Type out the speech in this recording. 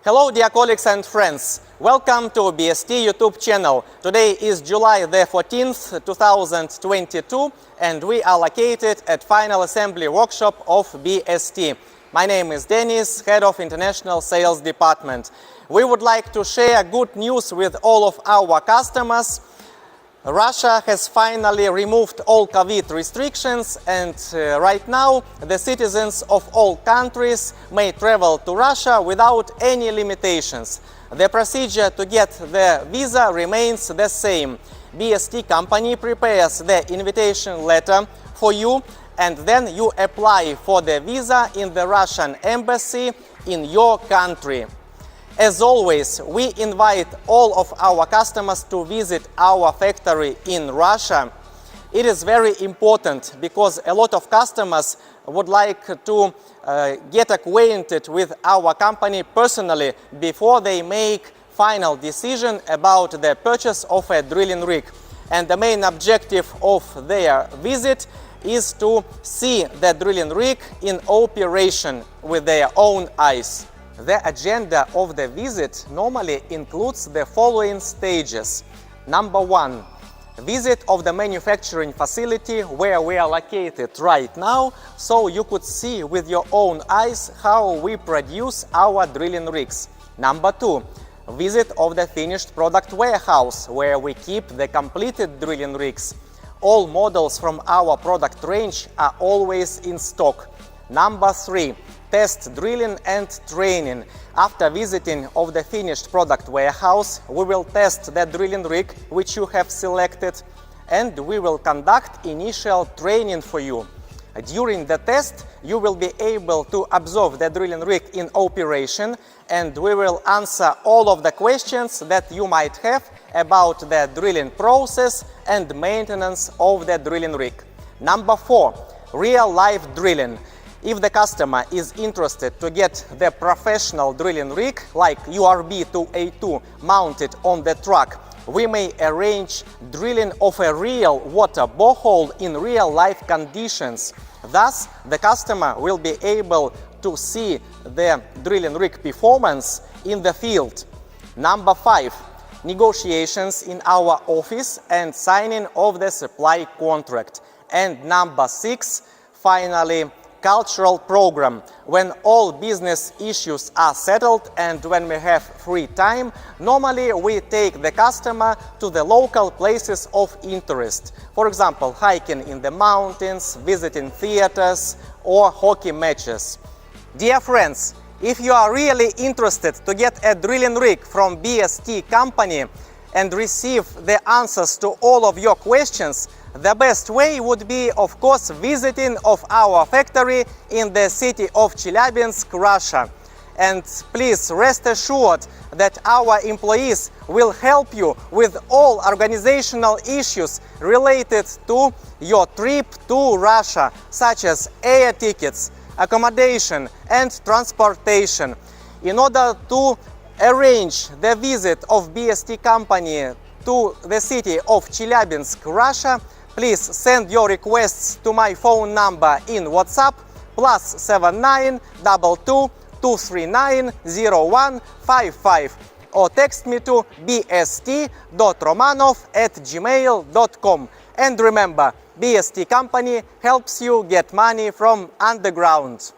Hello dear colleagues and friends, welcome to BST YouTube channel. Today is July the 14th, 2022 and we are located at Final Assembly Workshop of BST. My name is Denis, Head of International Sales Department. We would like to share good news with all of our customers. Russia has finally removed all COVID restrictions and right now the citizens of all countries may travel to Russia without any limitations. The procedure to get the visa remains the same. BST company prepares the invitation letter for you and then you apply for the visa in the Russian embassy in your country. As always, we invite all of our customers to visit our factory in Russia. It is very important because a lot of customers would like to get acquainted with our company personally before they make final decision about the purchase of a drilling rig. And the main objective of their visit is to see the drilling rig in operation with their own eyes. The agenda of the visit normally includes the following stages. Number 1, visit of the manufacturing facility where we are located right now, so you could see with your own eyes how we produce our drilling rigs. Number 2, visit of the finished product warehouse where we keep the completed drilling rigs. All models from our product range are always in stock. Number 3, test drilling and training. After visiting of the finished product warehouse, we will test the drilling rig which you have selected and we will conduct initial training for you. During the test, you will be able to observe the drilling rig in operation and we will answer all of the questions that you might have about the drilling process and maintenance of the drilling rig. Number 4, real-life drilling. If the customer is interested to get the professional drilling rig like URB2A2 mounted on the truck, we may arrange drilling of a real water borehole in real-life conditions. Thus, the customer will be able to see the drilling rig performance in the field. Number 5, negotiations in our office and signing of the supply contract. And number 6, finally, cultural program. When all business issues are settled and when we have free time, normally we take the customer to the local places of interest. For example, hiking in the mountains, visiting theaters or hockey matches. Dear friends, if you are really interested to get a drilling rig from BST company and receive the answers to all of your questions, the best way would be, of course, visiting of our factory in the city of Chelyabinsk, Russia. And please rest assured that our employees will help you with all organizational issues related to your trip to Russia, such as air tickets, accommodation and transportation. In order to arrange the visit of BST company to the city of Chelyabinsk, Russia, please send your requests to my phone number in WhatsApp +79 22 239 0155 or text me to bst.romanov@gmail.com. And remember, BST company helps you get money from underground.